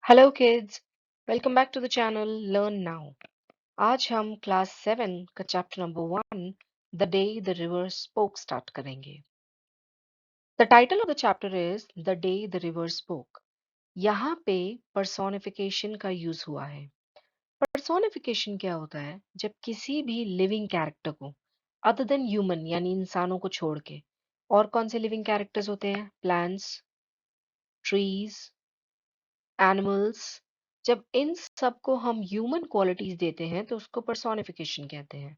Hello kids, welcome back to the channel learn now. आज हम class 7 का chapter number 1 the day the river spoke start करेंगे। The title of the chapter is the day the river spoke. यहाँ पे personification का use हुआ है। Personification क्या होता है? जब किसी भी लिविंग कैरेक्टर को अदर देन ह्यूमन यानी इंसानों को छोड़ के और कौन से लिविंग कैरेक्टर्स होते हैं? Plants, trees, animals. जब इन सबको हम ह्यूमन क्वालिटीज देते हैं तो उसको पर्सोनिफिकेशन कहते हैं।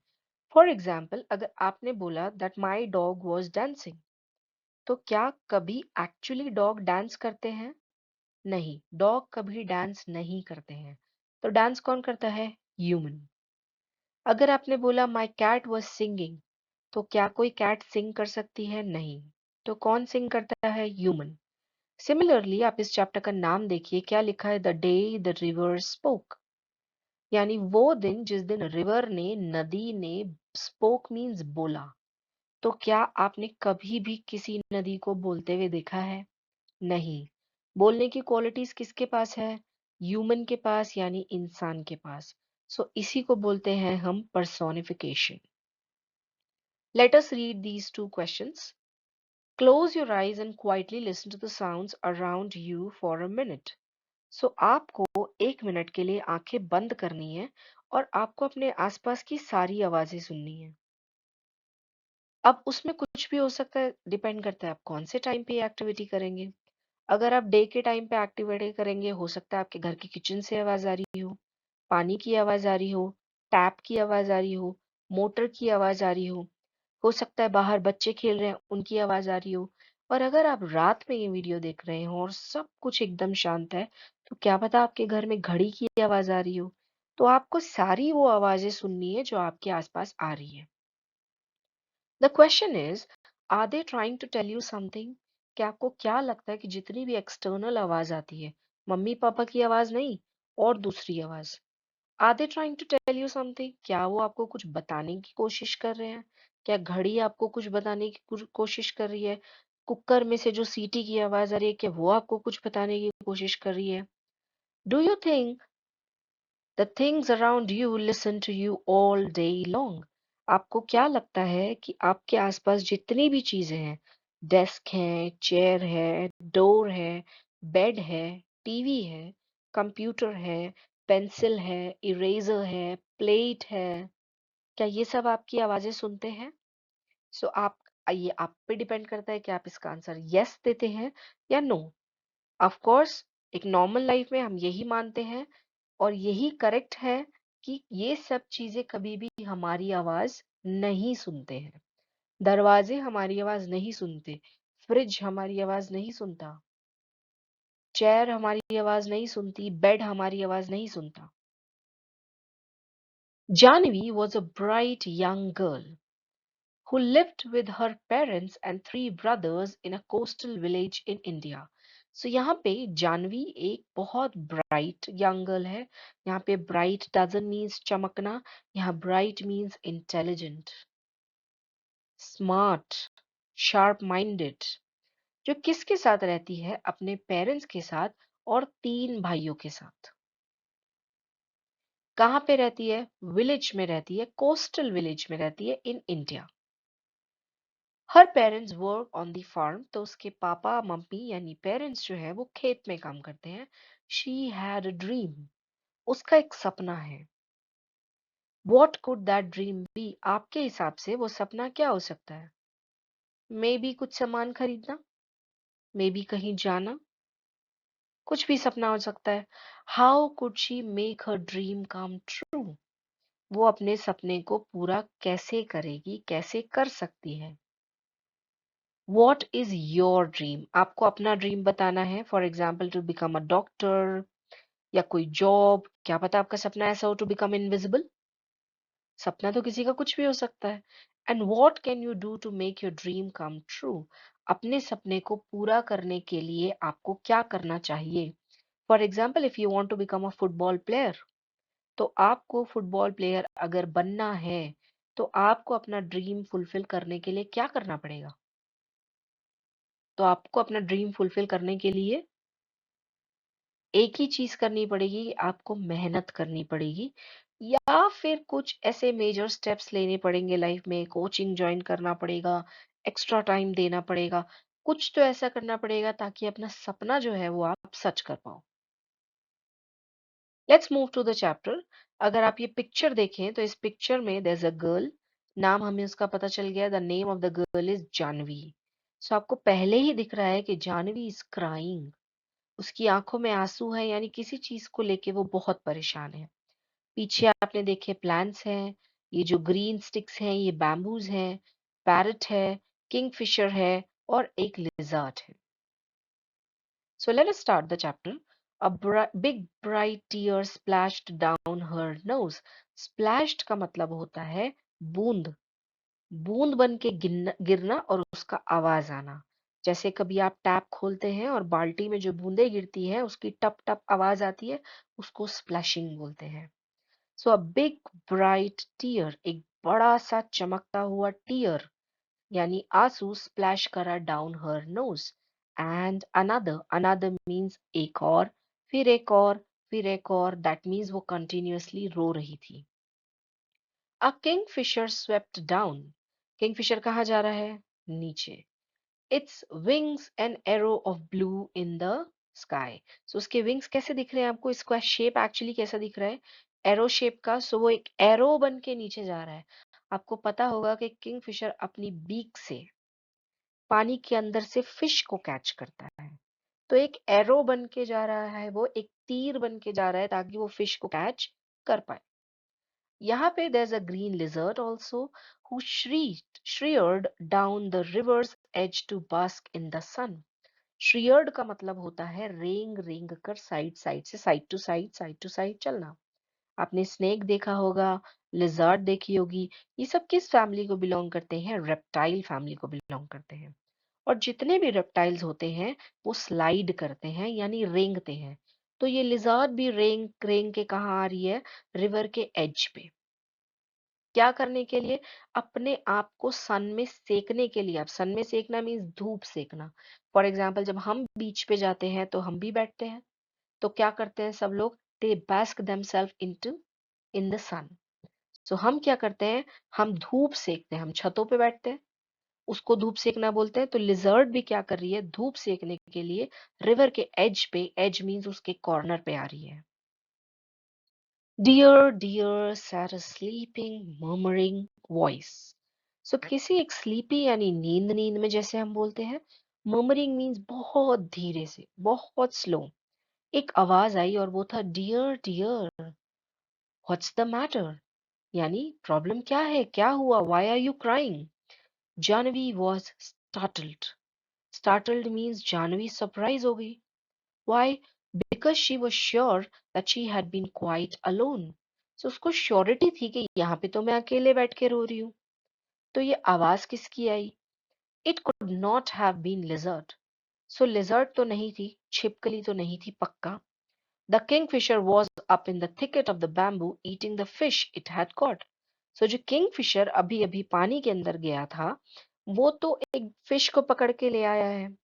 फॉर एग्जाम्पल, अगर आपने बोला that my dog was dancing, तो क्या कभी एक्चुअली डॉग डांस करते हैं? नहीं, डॉग कभी डांस नहीं करते हैं। तो डांस कौन करता है? ह्यूमन। अगर आपने बोला माई कैट वॉज सिंगिंग, तो क्या कोई कैट सिंग कर सकती है? नहीं। तो कौन सिंग करता है? ह्यूमन। सिमिलरली आप इस चैप्टर का नाम देखिए, क्या लिखा है? The day the river spoke, यानी वो दिन जिस दिन रिवर ने, नदी ने, स्पोक मीन्स बोला। तो क्या आपने कभी भी किसी नदी को बोलते हुए देखा है? नहीं। बोलने की क्वालिटीज किसके पास है? ह्यूमन के पास, यानी इंसान के पास। सो इसी को बोलते हैं हम personification. Let us read these two questions. Close your eyes and quietly listen to the sounds around you for a minute. सो आपको 1 मिनट के लिए आंखें बंद करनी है और आपको अपने आसपास की सारी आवाजें सुननी है। अब उसमें कुछ भी हो सकता है, डिपेंड करता है आप कौन से टाइम पे ये एक्टिविटी करेंगे। अगर आप डे के टाइम पे एक्टिविटी करेंगे, हो सकता है आपके घर की किचन से आवाज आ रही हो, पानी की आवाज आ रही हो, टैप की आवाज आ रही हो, मोटर की आवाज आ रही हो सकता है बाहर बच्चे खेल रहे हैं उनकी आवाज आ रही हो। और अगर आप रात में ये वीडियो देख रहे हो और सब कुछ एकदम शांत है, तो क्या पता आपके घर में घड़ी की आवाज आ रही हो। तो आपको सारी वो आवाजें सुननी है जो आपके आसपास आ रही है। The question is, are they trying to tell you something? क्या आपको क्या लगता है कि जितनी भी एक्सटर्नल आवाज आती है, मम्मी पापा की आवाज नहीं और दूसरी आवाज, are they trying to tell you something? क्या वो आपको कुछ बताने की कोशिश कर रहे हैं? क्या घड़ी आपको कुछ बताने की कोशिश कर रही है? कुकर में से जो सीटी की आवाज आ रही है, क्या वो आपको कुछ बताने की कोशिश कर रही है? Do you think the things around you listen to you all day long? आपको क्या लगता है कि आपके आसपास जितनी भी चीजें हैं, डेस्क है, चेयर है, डोर है, बेड है, टीवी है, कंप्यूटर है, पेंसिल है, इरेजर है, प्लेट है, क्या ये सब आपकी आवाजें सुनते हैं? सो आप, ये आप पे डिपेंड करता है कि आप इसका आंसर यस देते हैं या नो। ऑफ कोर्स एक नॉर्मल लाइफ में हम यही मानते हैं और यही करेक्ट है कि ये सब चीजें कभी भी हमारी आवाज नहीं सुनते हैं। दरवाजे हमारी आवाज नहीं सुनते, फ्रिज हमारी आवाज नहीं सुनता, चेयर हमारी आवाज नहीं सुनती, बेड हमारी आवाज नहीं सुनता। Janvi was a bright young girl who lived with her parents and three brothers in a coastal village in India. So यहाँ पे जानवी एक बहुत ब्राइट यंग गर्ल है। यहाँ पे ब्राइट डजंट मीन्स चमकना, यहाँ bright means intelligent, smart, sharp minded. जो किसके साथ रहती है? अपने पेरेंट्स के साथ और तीन भाइयों के साथ। कहाँ पे रहती है? विलेज में रहती है, कोस्टल विलेज में रहती है in India. Her parents work on the farm, तो उसके पापा मम्मी यानी पेरेंट्स जो है वो खेत में काम करते हैं। शी हैड अ ड्रीम, उसका एक सपना है। What could that dream be? आपके हिसाब से वो सपना क्या हो सकता है? मे बी कुछ सामान खरीदना, मे बी कहीं जाना, कुछ भी सपना हो सकता है। How could she make her dream come true? वो अपने सपने को पूरा कैसे करेगी, कैसे कर सकती है? What is your dream? आपको अपना ड्रीम बताना है। For example to become a doctor या कोई जॉब। क्या पता आपका सपना ऐसा हो टू बिकम इनविजिबल। सपना तो किसी का कुछ भी हो सकता है। And what can you do to make your dream come true? अपने सपने को पूरा करने के लिए आपको क्या करना चाहिए? For example if you want to become a football player, तो आपको फुटबॉल प्लेयर अगर बनना है, तो आपको अपना ड्रीम फुलफिल करने के लिए क्या करना पड़ेगा? तो आपको अपना ड्रीम फुलफिल करने के लिए एक ही चीज करनी पड़ेगी, आपको मेहनत करनी पड़ेगी या फिर कुछ ऐसे मेजर स्टेप्स लेने पड़ेंगे लाइफ में, कोचिंग ज्वाइन करना पड़ेगा, एक्स्ट्रा टाइम देना पड़ेगा, कुछ तो ऐसा करना पड़ेगा ताकि अपना सपना जो है वो आप सच कर पाओ। Let's move to the chapter. अगर आप ये पिक्चर देखें तो इस पिक्चर में देयर इज अ गर्ल, नाम हमें उसका पता चल गया, the name of the girl is Janvi. So आपको पहले ही दिख रहा है कि जानवी इज क्राइंग, उसकी आंखों में आंसू है, यानी किसी चीज को लेके वो बहुत परेशान है। पीछे आपने देखे प्लांट्स हैं, ये जो ग्रीन स्टिक्स हैं ये बैम्बूज हैं, पैरट है, किंगफिशर है और एक लिजर्ड है। So let us start the chapter. A big bright tear splashed down her nose. Splashed का मतलब होता है बूंद, बूंद बन के गिरना और उसका आवाज आना। जैसे कभी आप टैप खोलते हैं और बाल्टी में जो बूंदें गिरती हैं उसकी टप टप आवाज आती है, उसको स्प्लैशिंग बोलते हैं। सो अ बिग ब्राइट टीयर, एक बड़ा सा चमकता हुआ टीयर यानी आंसू स्प्लैश करा down her nose. And another, another means एक और, फिर एक और, फिर एक और, दैट मीन्स वो कंटिन्यूअसली रो रही थी। A kingfisher swept down, kingfisher कहाँ जा रहा है? नीचे। Its wings an arrow of blue in the sky. So उसके विंग्स कैसे दिख रहे हैं आपको? इसका शेप एक्चुअली कैसा दिख रहा है? एरो शेप का। सो वो एक एरो बन के नीचे जा रहा है। आपको पता होगा कि किंगफिशर अपनी बीक से पानी के अंदर से फिश को कैच करता है, तो एक एरो बन के जा रहा है, वो एक तीर बन के जा रहा है ताकि वो फिश को कैच कर पाए। यहाँ पे there's a green lizard also who shrieked down the river's edge to bask in the sun. श्रीयर्ड का मतलब होता है रेंग रेंग कर, साइड साइड से, साइड टू साइड चलना। आपने स्नेक देखा होगा, लिजर्ड देखी होगी, ये सब किस फैमिली को बिलोंग करते हैं? रेप्टाइल फैमिली को बिलोंग करते हैं। और जितने भी रेप्टाइल्स होते हैं वो स्लाइड करते हैं यानी रेंगते हैं। तो ये लिजर्ड भी रेंग रेंग के कहाँ आ रही है? रिवर के एज पे। क्या करने के लिए? अपने आप को सन में सेकने के लिए। अब सन में सेकना मीन्स धूप सेकना। फॉर एग्जाम्पल जब हम बीच पे जाते हैं तो हम भी बैठते हैं, तो क्या करते हैं सब लोग? They bask themselves into in the sun. So हम क्या करते हैं? हम धूप सेकते हैं, हम छतों पे बैठते हैं, उसको धूप सेकना बोलते हैं। तो लिजर्ड भी क्या कर रही है? धूप सेकने के लिए रिवर के एज पे, एज मीन्स उसके कॉर्नर पे आ रही है। Dear, dear, sat a sleeping, murmuring voice. So किसी एक स्लीपी यानी नींद नींद में जैसे हम बोलते हैं, murmuring मीन्स बहुत धीरे से, बहुत स्लो। एक आवाज आई और वो था dear dear, what's the matter, यानी प्रॉब्लम क्या है, क्या हुआ, why are you crying? Janvi was startled. Startled means Janvi surprise हो गई। Why? Because she was sure that she had been quite alone. So उसको श्योरिटी थी कि यहाँ पे तो मैं अकेले बैठ के रो रही हूँ। तो ये आवाज किसकी आई? It could not have been lizard. So lizard तो नहीं थी, छिपकली तो नहीं थी पक्का। The kingfisher was up in the thicket of the bamboo eating the fish it had caught. So जो kingfisher अभी अभी पानी के अंदर गया था, वो तो एक फिश को पकड़ के ले आया है।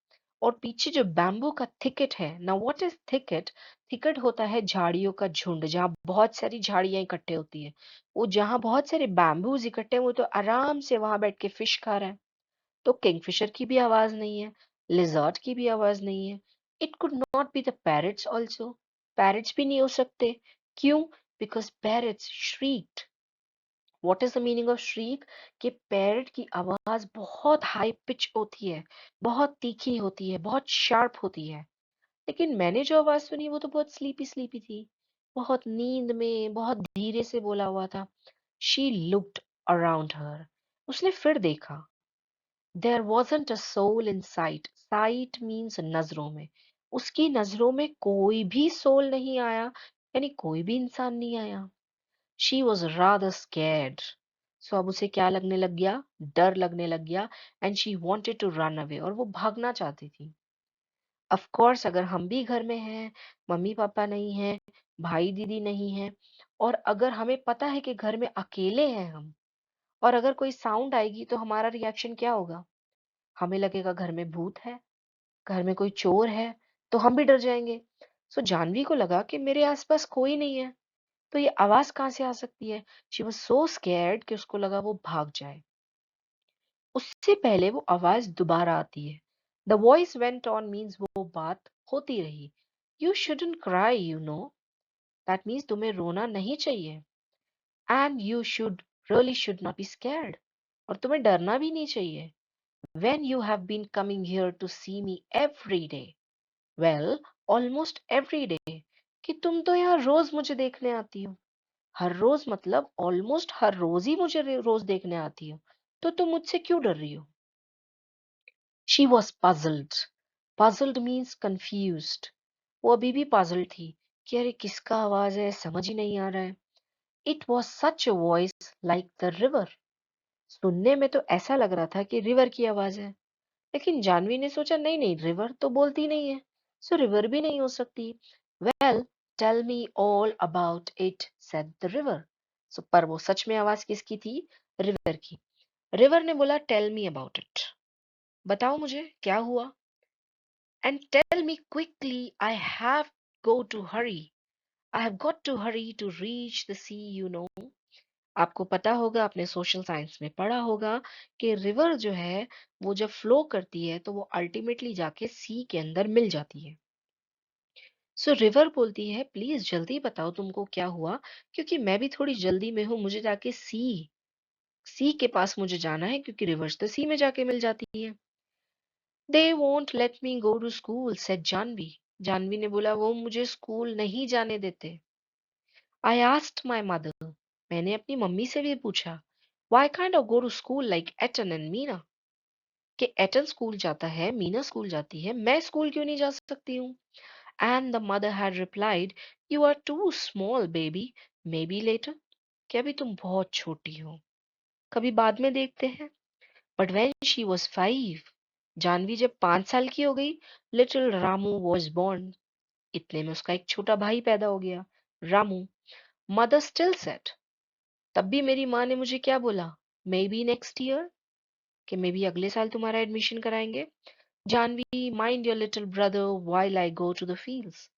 और पीछे जो बैम्बू का थिकेट है ना, व्हाट इज थिकेट? थिकेट होता है झाड़ियों का झुंड, जहाँ बहुत सारी झाड़ियां इकट्ठे होती है। वो जहाँ बहुत सारे बैम्बूज इकट्ठे हैं, वो तो आराम से वहां बैठ के फिश खा रहा है। तो किंगफिशर की भी आवाज नहीं है, लिजर्ड की भी आवाज नहीं है। It could not be the parrots also, parrots भी नहीं हो सकते। क्यों? Because parrots shrieked. What is the meaning of shriek? कि पैरट की आवाज बहुत हाई पिच होती है, बहुत तीखी होती है, बहुत शार्प होती है। लेकिन मैंने जो आवाज सुनी वो तो बहुत स्लीपी स्लीपी थी, बहुत नींद में, बहुत धीरे से बोला हुआ था। शी लुक्ड अराउंड हर, उसने फिर देखा। There wasn't a soul in sight. साइट मीन्स नजरों में। उसकी नजरों में कोई भी सोल नहीं आया, यानी कोई भी इंसान नहीं आया। She was rather scared. सो अब उसे क्या लगने लग गया? डर लगने लग गया। And she wanted to run away, और वो भागना चाहती थी। ऑफ कोर्स अगर हम भी घर में हैं, मम्मी पापा नहीं हैं, भाई दीदी नहीं है, और अगर हमें पता है कि घर में अकेले हैं हम, और अगर कोई साउंड आएगी तो हमारा रिएक्शन क्या होगा? हमें लगेगा घर में भूत है, घर में कोई चोर है, तो हम भी डर जाएंगे। सो जानवी को लगा कि मेरे आसपास कोई नहीं है, तो ये आवाज कहाँ से आ सकती है। शी वॉज सो स्कैर्ड कि उसको लगा वो भाग जाए। उससे पहले वो आवाज दोबारा आती है। The voice went on means वो बात होती रही। You shouldn't cry, you know. That means तुम्हें रोना नहीं चाहिए। And you should really should not be scared. और तुम्हें डरना भी नहीं चाहिए। When you have been coming here to see me every day. Well, almost every day. कि तुम तो यहाँ रोज मुझे देखने आती हो। हर रोज मतलब ऑलमोस्ट हर रोज ही मुझे रोज देखने आती हो। तो तुम मुझसे क्यों डर रही हो? She was puzzled. Puzzled means confused. वो अभी भी puzzled थी कि अरे किसका आवाज है, समझ ही नहीं आ रहा है। It was such a voice like the river. सुनने में तो ऐसा लग रहा था कि रिवर की आवाज है। लेकिन जानवी ने सोचा नहीं नहीं, रिवर तो बोलती नहीं है, सो रिवर भी नहीं हो सकती। Well, tell me all about it, said the river. So पर वो सच में आवाज किसकी थी? रिवर की। रिवर ने बोला टेल मी अबाउट इट, बताओ मुझे क्या हुआ। And tell me quickly, I have go to hurry, I have got to hurry to reach the sea, you know. आपको पता होगा, आपने सोशल साइंस में पढ़ा होगा कि रिवर जो है वो जब फ्लो करती है तो वो अल्टीमेटली जाके सी के अंदर मिल जाती है। सो रिवर बोलती है प्लीज जल्दी बताओ तुमको क्या हुआ, क्योंकि मैं भी थोड़ी जल्दी में हूँ, मुझे जाके सी के पास मुझे जाना है, क्योंकि रिवर्स तो सी में जाके मिल जाती है। They won't let me go to school, said Janvi. Janvi ने बोला वो मुझे स्कूल नहीं जाने देते। आई आस्क्ड माय मदर, मैंने अपनी मम्मी से भी पूछा, why can't I go to school like Eton and Meena, कि एटन स्कूल जाता है, मीना स्कूल जाती है, मैं स्कूल क्यों नहीं जा सकती हूँ। And the mother had replied, you are too small baby, maybe later, कि अभी तुम बहुत छोटी हो, कभी बाद में देखते हैं। But when she was 5, Janvi जब 5 साल की हो गई, लिटिल रामू वॉज born, इतने में उसका एक छोटा भाई पैदा हो गया, रामू। मदर स्टिल सेड, तब भी मेरी माँ ने मुझे क्या बोला, मे बी नेक्स्ट ईयर, कि मे बी अगले साल तुम्हारा एडमिशन कराएंगे। Janvi, mind your little brother while I go to the fields.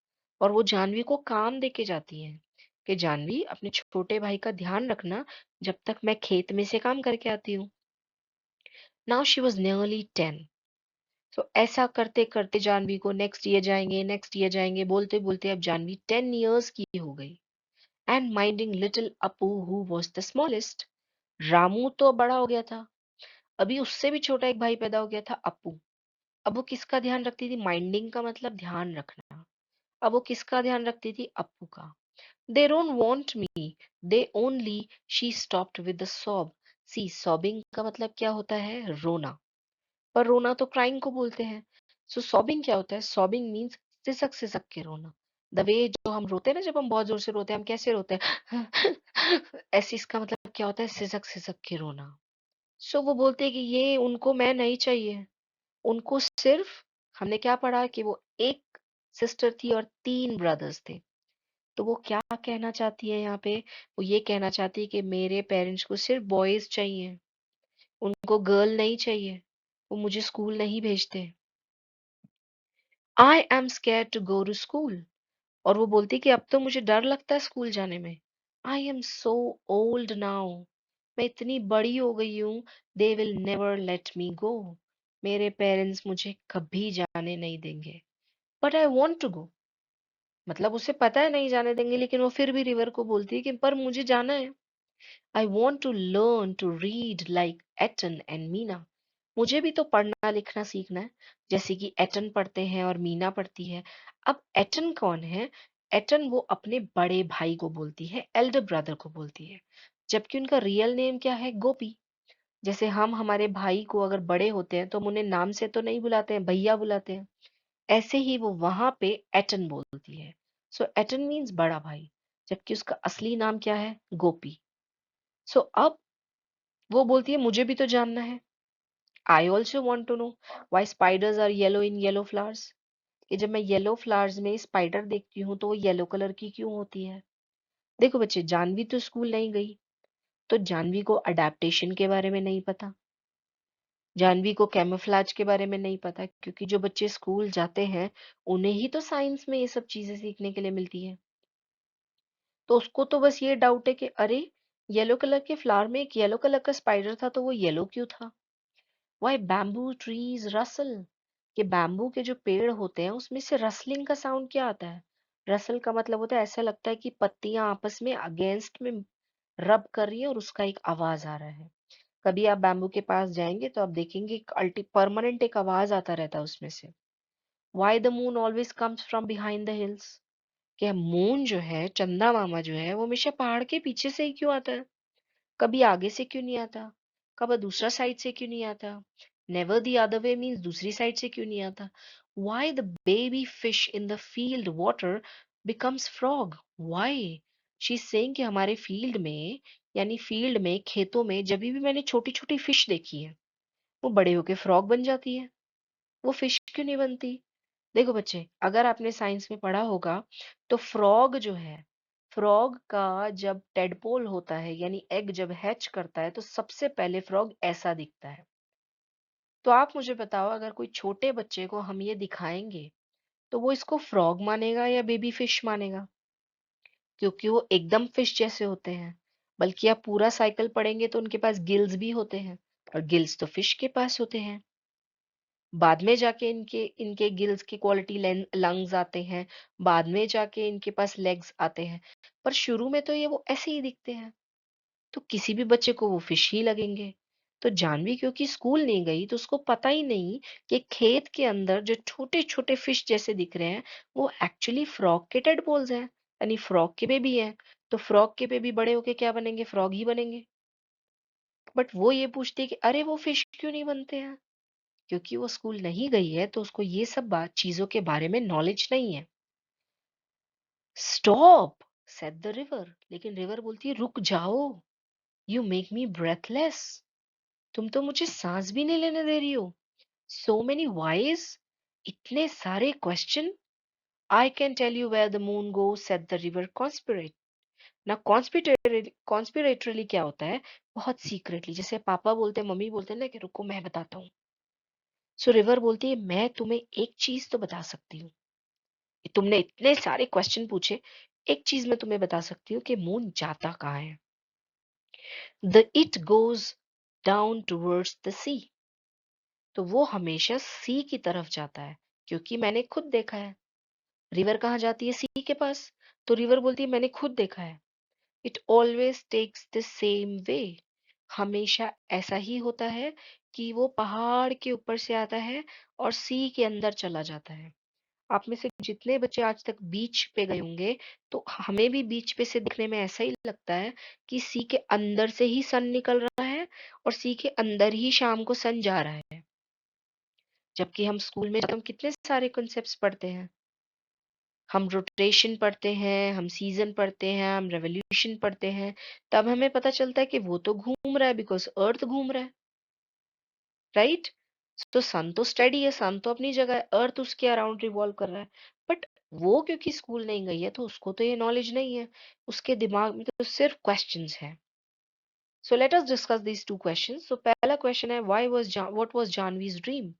और वो जानवी को काम दे के जाती है कि जानवी अपने छोटे भाई का ध्यान रखना जब तक मैं खेत में से काम करके आती हूँ। Now she was nearly 10। तो ऐसा करते करते जानवी को नेक्स्ट ईयर जाएंगे बोलते बोलते अब जानवी 10 years की हो गई। And minding little Apu who was the smallest. Ramu तो बड़ा हो गया था, अभी उससे भी छोटा एक भाई पैदा हो गया था, अपू। अब वो किसका ध्यान रखती थी? माइंडिंग का मतलब ध्यान रखना। अब वो किसका ध्यान रखती थी? अप्पू का। They don't want me, they only, she stopped with the sob. See, sobbing का मतलब क्या होता है? रोना। पर रोना तो क्राइंग को बोलते हैं। सो सॉबिंग क्या होता है? सॉबिंग मीन्स सिसक सिसक के रोना। द वे जो हम रोते हैं ना, जब हम बहुत जोर से रोते हैं, हम कैसे रोते हैं? ऐसे इसका मतलब क्या होता है? सिसक सिसक के रोना। सो वो बोलते हैं कि ये उनको मैं नहीं चाहिए। उनको सिर्फ, हमने क्या पढ़ा कि वो एक सिस्टर थी और 3 ब्रदर्स थे। तो वो क्या कहना चाहती है यहाँ पे? वो ये कहना चाहती है कि मेरे पेरेंट्स को सिर्फ बॉयज चाहिए, उनको गर्ल नहीं चाहिए, वो मुझे स्कूल नहीं भेजते। I am scared to go to school. और वो बोलती कि अब तो मुझे डर लगता है स्कूल जाने में। I am so old now, मैं इतनी बड़ी हो गई हूँ। They will never let me go, मेरे पेरेंट्स मुझे कभी जाने नहीं देंगे। But I want to go, मतलब उसे पता है नहीं जाने देंगे, लेकिन वो फिर भी रिवर को बोलती है कि पर मुझे जाना है। I want to learn to read like Eton and Meena. मुझे भी तो पढ़ना लिखना सीखना है, जैसे कि एटन पढ़ते हैं और मीना पढ़ती है। अब एटन कौन है? एटन वो अपने बड़े भाई को बोलती है, एल्डर ब्रदर को बोलती है, जबकि उनका रियल नेम क्या है? गोपी। जैसे हम हमारे भाई को अगर बड़े होते हैं तो हम उन्हें नाम से तो नहीं बुलाते हैं, भैया बुलाते हैं। ऐसे ही वो वहां पे एटन बोलती है। सो एटन मीन्स बड़ा भाई, जबकि उसका असली नाम क्या है? गोपी। सो अब वो बोलती है मुझे भी तो जानना है। I also want to know why spiders are yellow in yellow flowers, कि जब मैं येलो फ्लावर्स में स्पाइडर देखती हूँ तो वो येलो कलर की क्यों होती है। देखो बच्चे, जानवी तो स्कूल नहीं गई, तो जानवी को अडेप्टेशन के बारे में नहीं पता। जानवी को कैमोफ्लेज के बारे में नहीं पता, क्योंकि जो बच्चे स्कूल जाते हैं उन्हें ही तो साइंस में ये सब चीजें सीखने के लिए मिलती है। तो उसको तो बस ये डाउट है कि अरे, येलो कलर के फ्लावर में एक येलो कलर का स्पाइडर था, तो वो येलो क्यों था? व्हाई बैम्बू ट्रीज रसल, कि बैम्बू के जो पेड़ होते हैं उसमें से रसलिंग का साउंड क्या आता है? रसल का मतलब होता है ऐसा लगता है कि पत्तियां आपस में अगेंस्ट में रब कर रही है और उसका एक आवाज आ रहा है। कभी आप बैम्बू के पास जाएंगे तो आप देखेंगे एक अल्टी परमानेंट एक आवाज आता रहता है उसमें से। Why the moon always comes from behind the hills, कि मून जो है, चंदा मामा जो है, वो हमेशा पहाड़ के पीछे से ही क्यों आता है? कभी आगे से क्यों नहीं आता? कभी दूसरा साइड से क्यों नहीं आता? Never the other way means दूसरी साइड से क्यों नहीं आता? Why the baby fish in the field water becomes frog? Why? She is saying कि हमारे फील्ड में, यानी फील्ड में, खेतों में, जब भी मैंने छोटी छोटी फिश देखी है, वो बड़े होके फ्रॉग बन जाती है। वो फिश क्यों नहीं बनती? देखो बच्चे, अगर आपने साइंस में पढ़ा होगा तो फ्रॉग जो है, फ्रॉग का जब टेडपोल होता है यानी एग जब हैच करता है, तो सबसे पहले फ्रॉग ऐसा दिखता है। तो आप मुझे बताओ, अगर कोई छोटे बच्चे को हम ये दिखाएंगे तो वो इसको फ्रॉग मानेगा या बेबी फिश मानेगा? क्योंकि वो एकदम फिश जैसे होते हैं। बल्कि आप पूरा साइकिल पढ़ेंगे तो उनके पास गिल्स भी होते हैं, और गिल्स तो फिश के पास होते हैं। बाद में जाके इनके इनके गिल्स की क्वालिटी लंग्स आते हैं, बाद में जाके इनके पास लेग्स आते हैं, पर शुरू में तो ये वो ऐसे ही दिखते हैं। तो किसी भी बच्चे को वो फिश ही लगेंगे। तो जानवी क्योंकि स्कूल नहीं गई तो उसको पता ही नहीं कि खेत के अंदर जो छोटे छोटे फिश जैसे दिख रहे हैं वो एक्चुअली फ्रॉग के टेडपोल्स हैं, यानी फ्रॉग के बेबी हैं। तो फ्रॉग के बेबी बड़े होके क्या बनेंगे? फ्रॉग ही बनेंगे। बट वो ये पूछती है कि अरे, वो फिश क्यों नहीं बनते हैं? क्योंकि वो स्कूल नहीं गई है तो उसको ये सब बात चीजों के बारे में नॉलेज नहीं है। स्टॉप, सेड द रिवर, लेकिन रिवर बोलती है रुक जाओ। यू मेक मी ब्रेथलेस, तुम तो मुझे सांस भी नहीं लेने दे रही हो। सो मेनी वाइज, इतने सारे question. I can tell you where the moon goes, said the river conspirate. ना कॉन्स्पिरेटरली क्या होता है? बहुत सीक्रेटली, जैसे पापा बोलते हैं, मम्मी बोलते हैं ना कि रुको मैं बताता हूँ। सो रिवर बोलती है मैं तुम्हें एक चीज तो बता सकती हूँ। तुमने इतने सारे क्वेश्चन पूछे, एक चीज मैं तुम्हें बता सकती हूँ कि मून जाता कहाँ है। The it goes down towards the sea, तो वो हमेशा सी की तरफ जाता है, क्योंकि मैंने खुद देखा है। रिवर कहाँ जाती है? सी के पास। तो रिवर बोलती है मैंने खुद देखा है। It always takes the same way, हमेशा ऐसा ही होता है कि वो पहाड़ के ऊपर से आता है और सी के अंदर चला जाता है। आप में से जितने बच्चे आज तक बीच पे गए होंगे, तो हमें भी बीच पे से दिखने में ऐसा ही लगता है कि सी के अंदर से ही सन निकल रहा है और सी के अंदर ही शाम को सन जा रहा है। जबकि हम स्कूल में हम कितने सारे कॉन्सेप्ट्स पढ़ते हैं। हम रोटेशन पढ़ते हैं, हम सीजन पढ़ते हैं, हम रेवोल्यूशन पढ़ते हैं। तब हमें पता चलता है कि वो तो घूम रहा है बिकॉज अर्थ घूम रहा है, राइट? तो सन तो स्टेडी है, सन तो अपनी जगह है, अर्थ उसके अराउंड रिवॉल्व कर रहा है। बट वो क्योंकि स्कूल नहीं गई है तो उसको तो ये नॉलेज नहीं है। उसके दिमाग में तो सिर्फ क्वेश्चंस है। So let us discuss these two questions. So पहला क्वेश्चन है, व्हाट वाज जानवीज ड्रीम?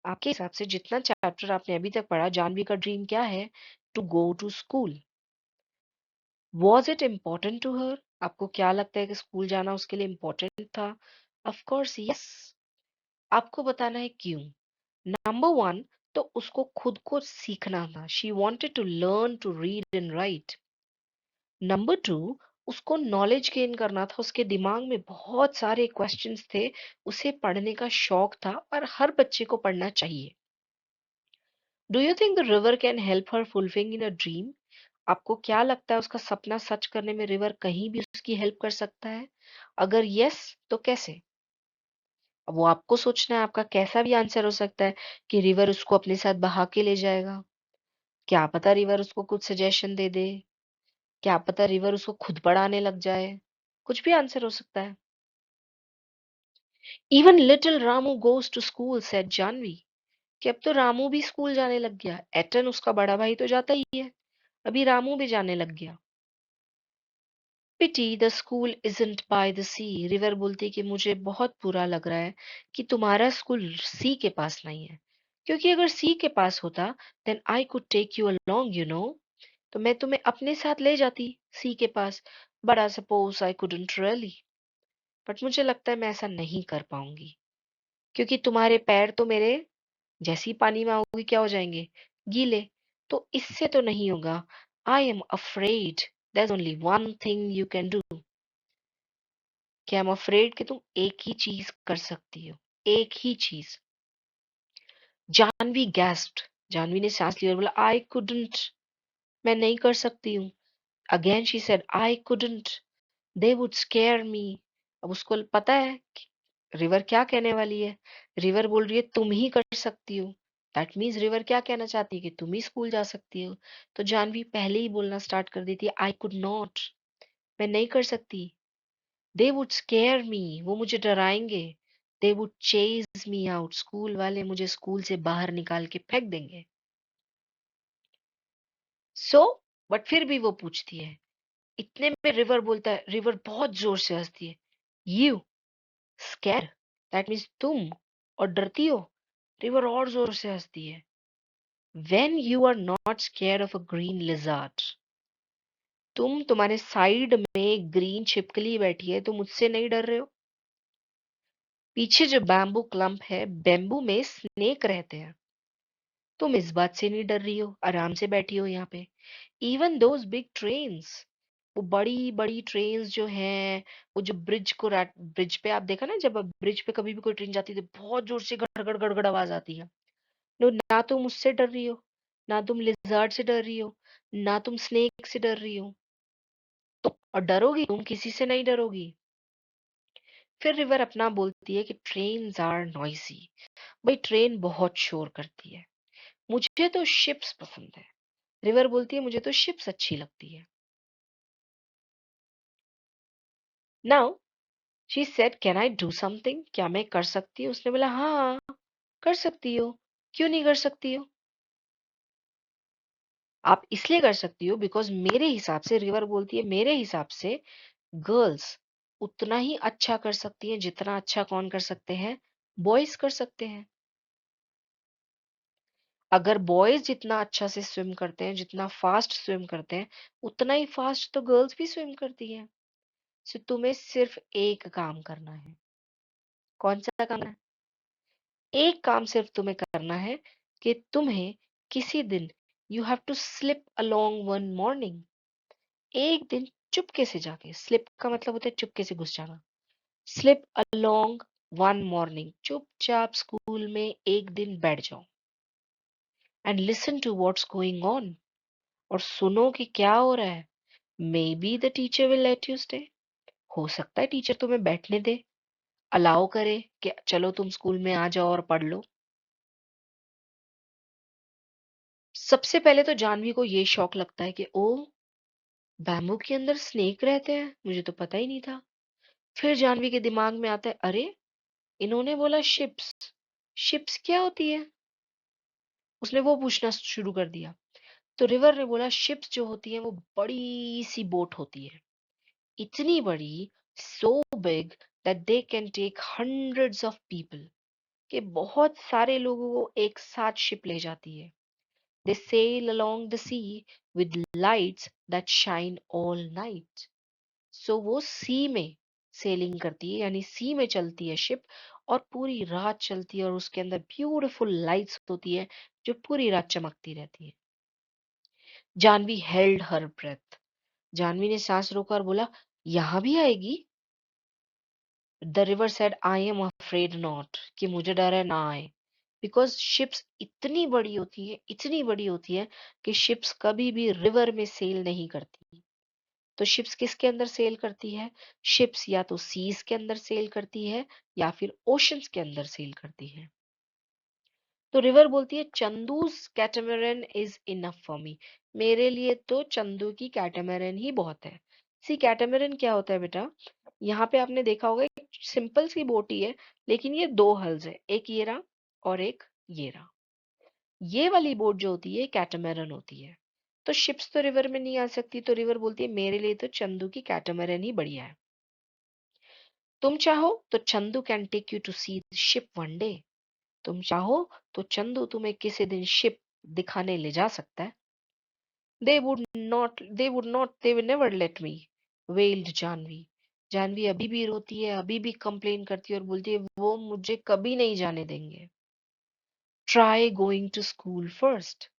आपके हिसाब से जितना चैप्टर आपने अभी तक पढ़ा, जानवी का ड्रीम क्या है? To go to school. Was it important to her? आपको क्या लगता है कि स्कूल जाना उसके लिए इम्पोर्टेंट था? Of course yes. आपको बताना है क्यों। नंबर वन, तो उसको खुद को सीखना था। She wanted to learn to read and write. Number two, उसको नॉलेज गेन करना था, उसके दिमाग में बहुत सारे क्वेश्चंस थे, उसे पढ़ने का शौक था और हर बच्चे को पढ़ना चाहिए। Do you think the river can help her fulfilling in a dream? आपको क्या लगता है उसका सपना सच करने में रिवर कहीं भी उसकी हेल्प कर सकता है? अगर यस, तो कैसे? अब वो आपको सोचना है, आपका कैसा भी आंसर हो सकता है कि रिवर उसको अपने साथ बहा के ले जाएगा। क्या पता रिवर उसको कुछ सजेशन दे दे, क्या पता रिवर उसको खुद पढ़ाने लग जाए। कुछ भी आंसर हो सकता है। Even little Ramu goes to school, said Jahnavi, कि अब तो रामू भी स्कूल जाने लग गया। एटन उसका बड़ा भाई तो जाता ही है, अभी रामू भी जाने लग गया। Pity the school isn't by the sea. River बोलती है कि मुझे बहुत बुरा लग रहा है कि तुम्हारा स्कूल सी के पास नहीं है, क्योंकि अगर सी के पास होता then I could take you along you know, तो मैं तुम्हें अपने साथ ले जाती सी के पास, but I suppose I couldn't really, but मुझे लगता है मैं ऐसा नहीं कर पाऊंगी, क्योंकि तुम्हारे पैर तो मेरे जैसे ही पानी में आओगी क्या हो जाएंगे, गीले, तो इससे तो नहीं होगा। I am afraid there is only one thing you can do, कि आई एम अफ्रेड कि तुम एक ही चीज कर सकती हो, एक ही चीज। जानवी गैस्प्ड, जानवी ने सांस ली और बोला आई कुडंट, मैं नहीं कर सकती हूँ। Again she said I couldn't, they would scare me. अब उसको पता है कि रिवर क्या कहने वाली है। रिवर बोल रही है तुम ही कर सकती हो, दैट मीन्स रिवर क्या कहना चाहती है कि तुम ही स्कूल जा सकती हो। तो जानवी पहले ही बोलना स्टार्ट कर देती है आई कुड नॉट, मैं नहीं कर सकती। दे वुड स्केयर मी, वो मुझे डराएंगे। They would chase me out, school वाले मुझे स्कूल से बाहर निकाल के फेंक देंगे। सो बट फिर भी वो पूछती है। इतने में रिवर बोलता है, रिवर बहुत जोर से हंसती है। यू स्कैर, दैट मीन्स तुम, और डरती हो। रिवर और जोर से हंसती है। When you are not scare of a green lizard, तुम तुम्हारे साइड में ग्रीन छिपकली बैठी है, तुम मुझसे नहीं डर रहे हो। पीछे जो बैम्बू क्लम्प है, बैम्बू में स्नेक रहते हैं, तुम इस बात से नहीं डर रही हो, आराम से बैठी हो यहाँ पे। इवन दोज बिग ट्रेन्स, वो बड़ी बड़ी ट्रेन्स जो हैं, वो जो ब्रिज को ब्रिज पे आप देखा ना, जब ब्रिज पे कभी भी कोई ट्रेन जाती है तो बहुत जोर से गड़गड़ गड़गड़ आवाज आती है। नो, ना तुम उससे डर रही हो, ना तुम लिजर्ड से डर रही हो, ना तुम स्नेक से डर रही हो। तो और डरोगी तुम किसी से नहीं डरोगी। फिर रिवर अपना बोलती है कि ट्रेन्स आर नॉइसी, भाई ट्रेन बहुत शोर करती है, मुझे तो शिप्स पसंद है। रिवर बोलती है मुझे तो शिप्स अच्छी लगती है। Now she said can I do something, क्या मैं कर सकती हूँ। उसने बोला हाँ कर सकती हो, क्यों नहीं कर सकती हो। आप इसलिए कर सकती हो बिकॉज मेरे हिसाब से, रिवर बोलती है मेरे हिसाब से गर्ल्स उतना ही अच्छा कर सकती हैं जितना अच्छा कौन कर सकते हैं, बॉयज कर सकते हैं। अगर बॉयज जितना अच्छा से स्विम करते हैं, जितना फास्ट स्विम करते हैं, उतना ही फास्ट तो गर्ल्स भी स्विम करती हैं। सो तुम्हें सिर्फ एक काम करना है। कौन सा काम है? एक काम सिर्फ तुम्हें करना है कि तुम्हें किसी दिन you have to slip along one morning, एक दिन चुपके से जाके, स्लिप का मतलब होता है चुपके से घुस जाना। स्लिप अलोंग वन मॉर्निंग, चुपचाप स्कूल में एक दिन बैठ जाओ and listen to what's going on, और सुनो कि क्या हो रहा है। Maybe the teacher will let you stay, हो सकता है टीचर तुम्हें बैठने दे, अलाउ करे कि चलो तुम स्कूल में आ जाओ और पढ़ लो। सबसे पहले तो जानवी को ये शौक लगता है कि ओ, बैम्बू के अंदर स्नेक रहते हैं, मुझे तो पता ही नहीं था। फिर जानवी के दिमाग में आता है अरे, इन्होंने बोला शिप्स, शिप्स क्या होती है। उसने वो पूछना शुरू कर दिया। तो रिवर ने बोला शिप्स जो होती हैं वो बड़ी सी बोट होती है, इतनी बड़ी, so big that they can take hundreds of people, कि बहुत सारे लोगों को एक साथ शिप ले जाती है। They sail along the sea with lights that shine all night. So वो सी में सेलिंग करती है, यानी सी में चलती है शिप, और पूरी रात चलती है, और उसके अंदर ब्यूटीफुल लाइट्स होती है जो पूरी रात चमकती रहती है। Jahnavi held her breath, Jahnavi ने सांस रोका और बोला यहाँ भी आएगी। The river said I am afraid not, कि मुझे डर है ना आए, बिकॉज शिप्स इतनी बड़ी होती है, इतनी बड़ी होती है कि शिप्स कभी भी रिवर में सेल नहीं करती। तो शिप्स किसके अंदर सेल करती है? शिप्स या तो सीज के अंदर सेल करती है या फिर ओशंस के अंदर सेल करती है। तो रिवर बोलती है Chandu's catamaran is enough for me, मेरे लिए तो चंदू की कैटामरन ही बहुत है। सी कैटामरन क्या होता है बेटा, यहाँ पे आपने देखा होगा एक सिंपल सी बोट ही है, लेकिन ये दो हल्स है, एक ये रहा और एक ये रहा। ये वाली बोट जो होती है कैटामरन होती है। तो शिप्स तो रिवर में नहीं आ सकती, तो रिवर बोलती है मेरे लिए तो चंदू की कैटामैरन ही बढ़िया है। तुम चाहो तो Chandu can take you to see ship one day. तुम चाहो तो चंदू तुम्हें किसी दिन शिप दिखाने ले जा सकता है। They will never let me, wailed Janvi. Janvi अभी भी रोती है, अभी भी कंप्लेन करती है और बोलती है वो मुझे कभी नहीं जाने देंगे। Try going to school first.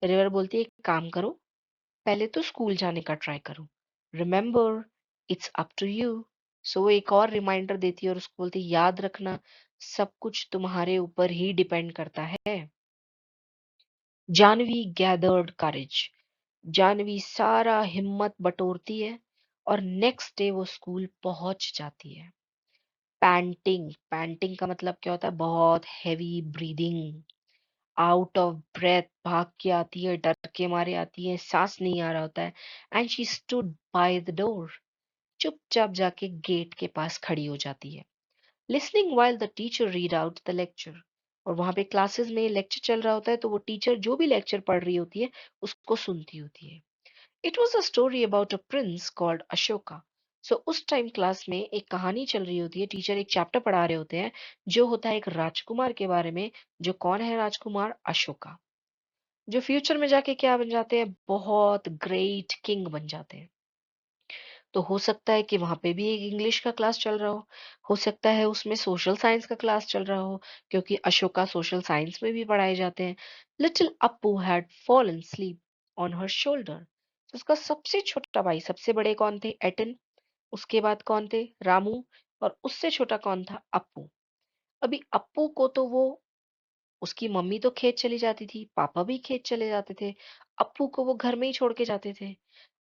River बोलती है एक काम करो, पहले तो स्कूल जाने का ट्राई करो। Remember, it's up to you. So वो एक और रिमाइंडर देती है और उसको बोलती है याद रखना, सब कुछ तुम्हारे ऊपर ही डिपेंड करता है। जानवी गैदर्ड करेज। जानवी सारा हिम्मत बटोरती है और नेक्स्ट डे वो स्कूल पहुंच जाती है। पैंटिंग, पैंटिंग का मतलब क्या होता है? बहुत heavy breathing, out of breath, भाग के आती है, डर के मारे आती है, सांस नहीं आ रहा होता है। And she stood by the door. चुपचाप जाके गेट के पास खड़ी हो जाती है, listening while the teacher read out the lecture. और वहां पे क्लासेस में लेक्चर चल रहा होता है तो वो टीचर जो भी लेक्चर पढ़ रही होती है उसको सुनती होती है। It was a story about a prince called Ashoka. So उस टाइम क्लास में एक कहानी चल रही होती है, टीचर एक चैप्टर पढ़ा रहे होते हैं जो होता है एक राजकुमार के बारे में। जो कौन है राजकुमार? अशोका, जो फ्यूचर में जाके क्या बन जाते हैं? बहुत ग्रेट किंग बन जाते हैं। तो हो सकता है कि वहां पे भी एक इंग्लिश का क्लास चल रहा हो सकता है उसमें सोशल साइंस का क्लास चल रहा हो, क्योंकि अशोका सोशल साइंस में भी पढ़ाए जाते हैं। Little Appu had fallen sleep on her shoulder. उसका सबसे छोटा भाई, सबसे बड़े कौन थे? एटन। उसके बाद कौन थे? रामू। और उससे छोटा कौन था? अप्पू। अभी अप्पू को तो वो, उसकी मम्मी तो खेत चली जाती थी, पापा भी खेत चले जाते थे, अप्पू को वो घर में ही छोड़ के जाते थे।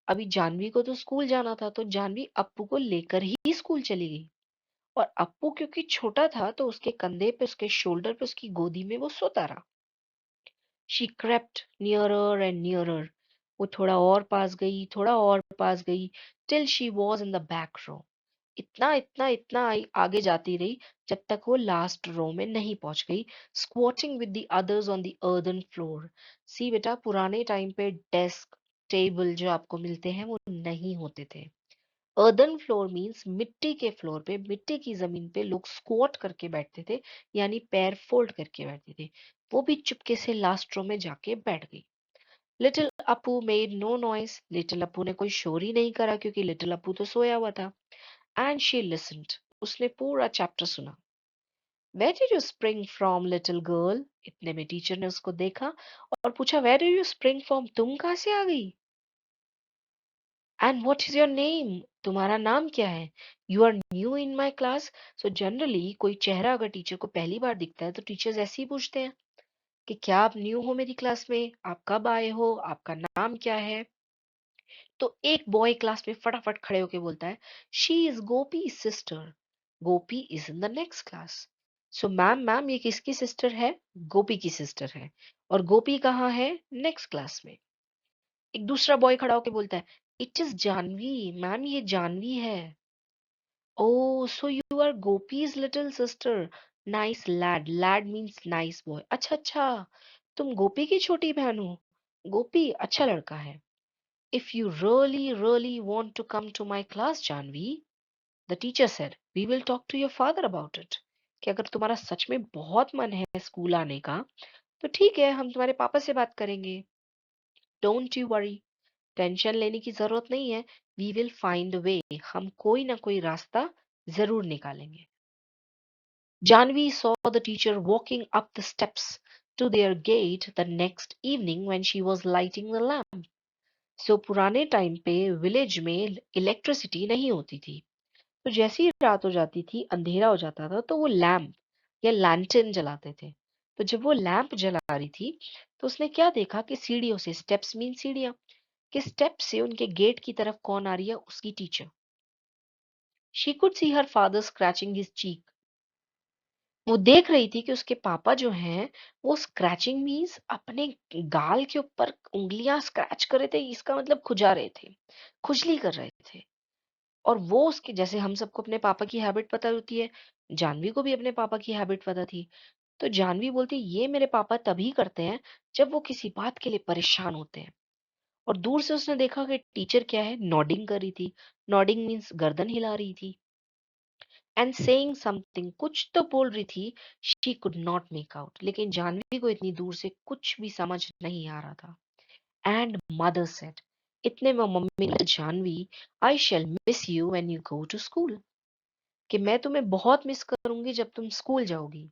अभी जानवी को तो स्कूल जाना था, तो जानवी अप्पू को लेकर ही स्कूल चली गई। और अप्पू क्योंकि छोटा था तो उसके कंधे पे, उसके शोल्डर पे, उसकी गोदी में वो सोता रहा। She crept nearer and nearer। वो थोड़ा और पास गई, थोड़ा और पास गई, till she was in the back row। इतना इतना इतना आगे जाती रही जब तक वो लास्ट रो में नहीं पहुंच गई। Squatting with the others on the earthen floor. See बेटा, पुराने टाइम पे डेस्क, टेबल जो आपको मिलते हैं वो नहीं होते थे। अर्दन फ्लोर मींस मिट्टी के फ्लोर पे, मिट्टी की जमीन पे लोग स्क्वाट करके बैठते थे, यानी पैर फोल्ड करके बैठते थे। वो भी चुपके से लास्ट रो में जाके बैठ गई। लिटिल अपू मेड नो नॉइस। लिटिल अपू ने कोई शोर ही नहीं करा क्योंकि लिटिल अपू तो सोया हुआ था। And she listened. उसने पूरा चैप्टर सुना। Where did you spring from little girl? इतने में टीचर ने उसको देखा और पूछा where did you spring from? तुम कहाँ से आ गई? And what is your name? तुम्हारा नाम क्या है? You are new in my class. So generally कोई चेहरा अगर टीचर को पहली बार दिखता है तो टीचर्स ऐसे ही पूछते हैं कि क्या आप न्यू हो मेरी क्लास में, आप कब आए हो, आपका नाम क्या है? तो एक बॉय क्लास में फटाफट खड़े होके बोलता है she is Gopi sister. Gopi is in the next class. So ma'am, ma'am ये किसकी सिस्टर है? गोपी की सिस्टर है। और गोपी कहाँ है? नेक्स्ट क्लास में। एक दूसरा बॉय खड़ा होके बोलता है इट इज जानवी, मैम ये जानवी है। Oh, so you are Gopi's little sister. Nice lad. Lad means nice boy. अच्छा अच्छा, तुम गोपी की छोटी बहन हो। गोपी अच्छा लड़का है। If you really, really want to come to my class, Janvi, the teacher said, we will talk to your father about it। कि अगर तुम्हारा सच में बहुत मन है स्कूल आने का, तो ठीक है, हम तुम्हारे पापा से बात करेंगे। Don't you worry। टेंशन लेने की जरूरत नहीं है। We will find a way। हम कोई ना कोई रास्ता जरूर निकालेंगे। Janvi saw the teacher walking up the steps to their gate the next evening when she was lighting the lamp। So पुराने टाइम पे विलेज में इलेक्ट्रिसिटी नहीं होती थी, तो जैसे ही रात हो जाती थी, अंधेरा हो जाता था, तो वो लैम्प या लैंटर्न जलाते थे। तो जब वो लैंप जला रही थी तो उसने क्या देखा कि सीढ़ियों से, स्टेप्स मीन सीढ़ियां, कि स्टेप से उनके गेट की तरफ कौन आ रही है? उसकी teacher. She could see her father scratching his cheek. वो देख रही थी कि उसके पापा जो हैं वो स्क्रैचिंग मीन्स अपने गाल के ऊपर उंगलियां स्क्रैच कर रहे थे, इसका मतलब खुजा रहे थे, खुजली कर रहे थे। और वो उसके, जैसे हम सबको अपने पापा की हैबिट पता होती है, जानवी को भी अपने पापा की हैबिट पता थी। तो जानवी बोलती ये मेरे पापा तभी करते हैं जब वो किसी बात के लिए परेशान होते हैं। और दूर से उसने देखा कि टीचर क्या है, नॉडिंग कर रही थी। नॉडिंग मीन्स गर्दन हिला रही थी। एंड सेइंग समथिंग, कुछ तो बोल रही थी। She could not make out, लेकिन जानवी को इतनी दूर से कुछ भी समझ नहीं आ रहा था। एंड मदर सेड, इतने में मम्मी ने, Janvi, I shall miss you when you go to school, कि मैं तुम्हें बहुत मिस करूंगी जब तुम स्कूल जाओगी।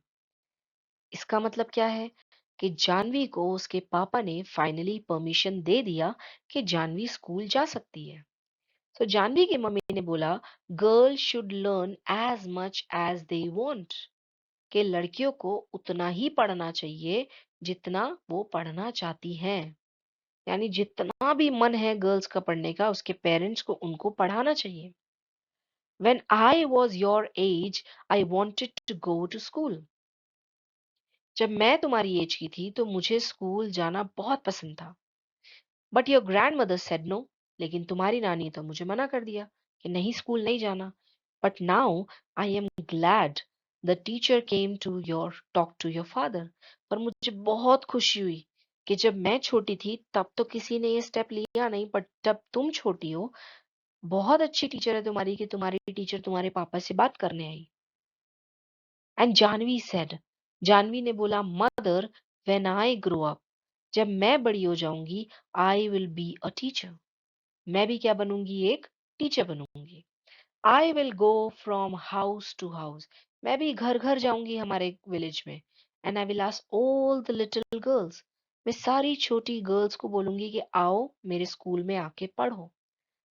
इसका मतलब क्या है कि जानवी को उसके पापा ने फाइनली परमिशन दे दिया कि जानवी स्कूल जा सकती है। तो जानवी की मम्मी ने बोला, girl should learn as much as they want, कि लड़कियों को उतना ही पढ़ना चाहिए जितना वो पढ़ना चाहती हैं। यानी जितना भी मन है गर्ल्स का पढ़ने का, उसके पेरेंट्स को उनको पढ़ाना चाहिए। When I was your age, I wanted to go to school. जब मैं तुम्हारी एज की थी तो मुझे स्कूल जाना बहुत पसंद था। But your grandmother said no, लेकिन तुम्हारी नानी तो मुझे मना कर दिया कि नहीं, स्कूल नहीं जाना। But now I am glad the teacher came to your talk to your father. पर मुझे बहुत खुशी हुई कि जब मैं छोटी थी तब तो किसी ने ये स्टेप लिया नहीं, बट जब तुम छोटी हो, बहुत अच्छी टीचर है तुम्हारी कि तुम्हारी टीचर तुम्हारे पापा से बात करने आई। एंड जानवी सेड, जानवी ने बोला, mother, when I grow up, जब मैं बड़ी हो जाऊंगी, I will be a teacher, मैं भी क्या बनूंगी, एक टीचर बनूंगी। I will go from house to house, मैं भी घर घर जाऊंगी हमारे विलेज में। And I will ask all the little girls, मैं सारी छोटी गर्ल्स को बोलूंगी कि आओ मेरे स्कूल में आके पढ़ो।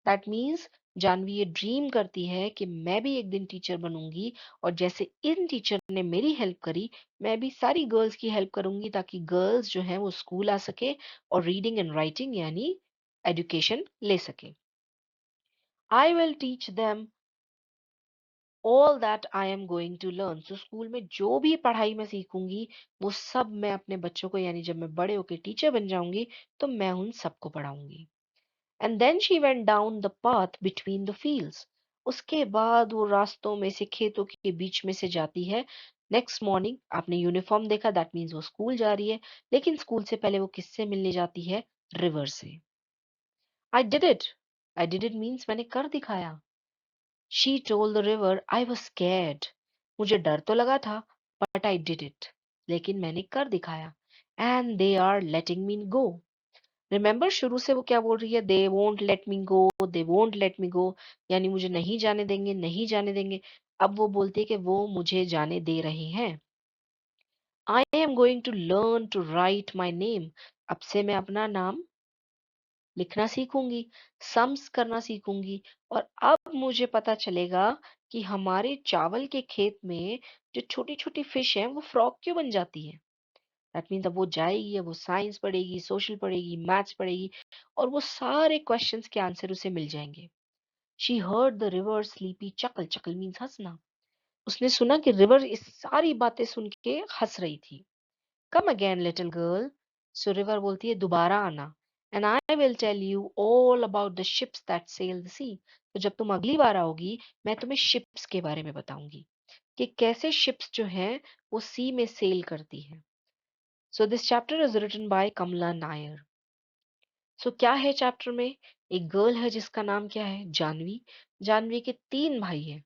दैट मीन्स जानवी ये ड्रीम करती है कि मैं भी एक दिन टीचर बनूंगी, और जैसे इन टीचर ने मेरी हेल्प करी, मैं भी सारी गर्ल्स की हेल्प करूंगी, ताकि गर्ल्स जो हैं वो स्कूल आ सके और रीडिंग एंड राइटिंग यानी एजुकेशन ले सके। I will teach them all that I am going to learn, तो स्कूल में जो भी पढ़ाई मैं सीखूंगी वो सब मैं अपने बच्चों को, यानी जब मैं बड़े होकर टीचर बन जाऊंगी तो मैं उन सबको पढ़ाऊंगी। And then she went down the path between the fields, उसके बाद वो रास्तों में से, खेतों के बीच में से जाती है। नेक्स्ट मॉर्निंग आपने यूनिफॉर्म देखा, दैट मीन्स वो स्कूल जा रही है। लेकिन स्कूल से पहले वो किससे मिलने जाती है, रिवर से। I did it, I did it means मैंने कर दिखाया। She told the river, I was scared, मुझे डर तो लगा था, बट आई डिड इट, लेकिन मैंने कर दिखाया। And they are letting me go, remember शुरू से वो क्या बोल रही है, they won't let me go, they won't let me go, यानी मुझे नहीं जाने देंगे, नहीं जाने देंगे। अब वो बोलती है कि वो मुझे जाने दे रहे हैं। I am going to learn to write my name, अब से मैं अपना नाम लिखना सीखूंगी, सम्स करना सीखूंगी। और अब मुझे पता चलेगा कि हमारे चावल के खेत में जो छोटी छोटी फिश हैं वो फ्रॉग क्यों बन जाती है। दैट मीन्स अब वो जाएगी, अब वो साइंस पढ़ेगी, सोशल पढ़ेगी, मैथ्स पढ़ेगी, और वो सारे क्वेश्चंस के आंसर उसे मिल जाएंगे। She heard the river sleepy chuckle, chuckle means हंसना। उसने सुना कि रिवर इस सारी बातें सुन के हंस रही थी। Come again little girl, so river बोलती है, दोबारा आना। And I will tell you all about the ships that sail the sea, तो जब तुम अगली बार आओगी मैं तुम्हें शिप्स के बारे में बताऊंगी कि कैसे शिप्स जो हैं वो सी में सेल करती हैं। So this chapter is written by Kamala Nair. So क्या है चैप्टर में, एक गर्ल है जिसका नाम क्या है, जानवी। जानवी के तीन भाई हैं।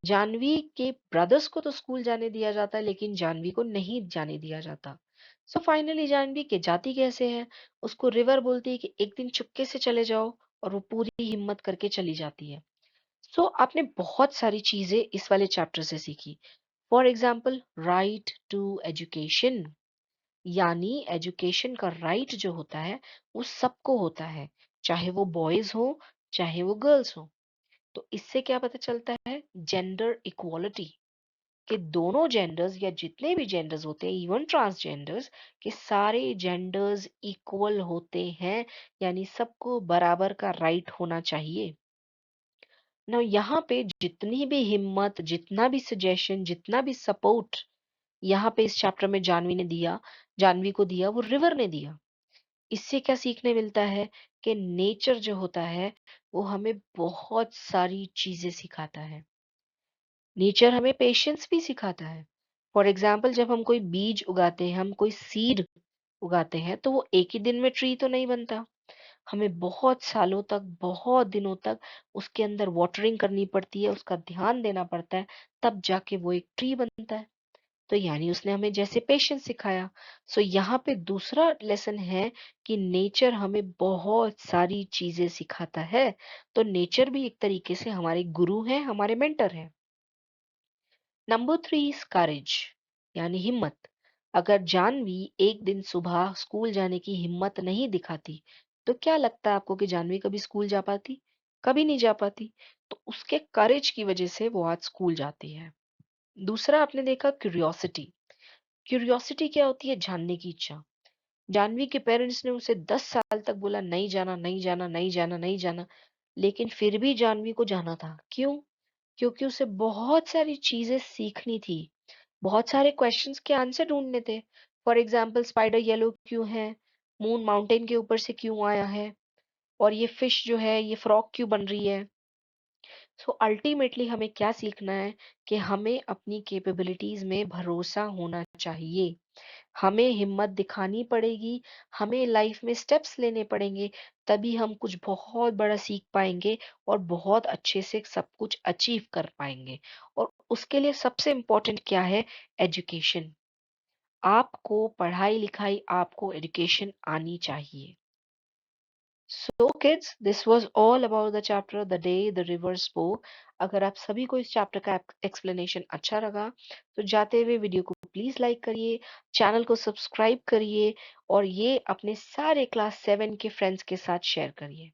जानवी के ब्रदर्स को तो स्कूल जाने दिया जाता है, लेकिन जानवी को नहीं जाने दिया जाता। सो फाइनली जानवी के जाती कैसे है, उसको रिवर बोलती है कि एक दिन चुपके से चले जाओ, और वो पूरी हिम्मत करके चली जाती है। सो आपने बहुत सारी चीजें इस वाले चैप्टर से सीखी। For example, right to education, यानी एजुकेशन का राइट जो होता है वो सबको होता है, चाहे वो बॉयज हो चाहे वो गर्ल्स हो। तो इससे क्या पता चलता है, जेंडर इक्वालिटी, कि दोनों जेंडर्स या जितने भी जेंडर्स होते हैं, इवन ट्रांसजेंडर्स, के सारे जेंडर्स इक्वल होते हैं, यानी सबको बराबर का राइट होना चाहिए ना। यहाँ पे जितनी भी हिम्मत, जितना भी सजेशन, जितना भी सपोर्ट यहाँ पे इस चैप्टर में जानवी को दिया, वो रिवर ने दिया। इससे क्या सीखने मिलता है कि नेचर जो होता है वो हमें बहुत सारी चीजें सिखाता है। नेचर हमें पेशेंस भी सिखाता है। फॉर एग्जाम्पल, जब हम कोई बीज उगाते हैं, हम कोई सीड उगाते हैं, तो वो एक ही दिन में ट्री तो नहीं बनता। हमें बहुत सालों तक, बहुत दिनों तक उसके अंदर वाटरिंग करनी पड़ती है, उसका ध्यान देना पड़ता है, तब जाके वो एक ट्री बनता है। तो यानी उसने हमें जैसे पेशेंस सिखाया। सो यहाँ पे दूसरा लेसन है कि नेचर हमें बहुत सारी चीजें सिखाता है। तो नेचर भी एक तरीके से हमारे गुरु हैं, हमारे मेंटर हैं। नंबर थ्री इज करेज, यानी हिम्मत। अगर जानवी एक दिन सुबह स्कूल जाने की हिम्मत नहीं दिखाती, तो क्या लगता है आपको कि जानवी कभी स्कूल जा पाती? कभी नहीं जा पाती। तो उसके करेज की वजह से वो आज स्कूल जाती है। दूसरा आपने देखा क्यूरियोसिटी। क्यूरियोसिटी क्या होती है? जानने की इच्छा। जानवी के पेरेंट्स ने उसे 10 साल तक बोला नहीं जाना, नहीं जाना, नहीं जाना, नहीं जाना, लेकिन फिर भी जानवी को जाना था। क्यों? क्योंकि उसे बहुत सारी चीजें सीखनी थी, बहुत सारे क्वेश्चंस के आंसर ढूंढने थे। फॉर एग्जाम्पल, स्पाइडर येलो क्यों है? मून माउंटेन के ऊपर से क्यों आया है? और ये फिश जो है, ये फ्रॉग क्यों बन रही है? सो अल्टीमेटली हमें क्या सीखना है कि हमें अपनी कैपेबिलिटीज में भरोसा होना चाहिए। हमें हिम्मत दिखानी पड़ेगी, हमें लाइफ में स्टेप्स लेने पड़ेंगे, तभी हम कुछ बहुत बड़ा सीख पाएंगे और बहुत अच्छे से सब कुछ अचीव कर पाएंगे। और उसके लिए सबसे इम्पोर्टेंट क्या है? एजुकेशन। आपको पढ़ाई लिखाई, आपको एजुकेशन आनी चाहिए। So kids, this was all about the chapter the day the river spoke. अगर आप सभी को इस चैप्टर का एक्सप्लेनेशन अच्छा लगा, तो जाते हुए वीडियो को प्लीज लाइक करिए, चैनल को सब्सक्राइब करिए और ये अपने सारे क्लास 7 के फ्रेंड्स के साथ शेयर करिए।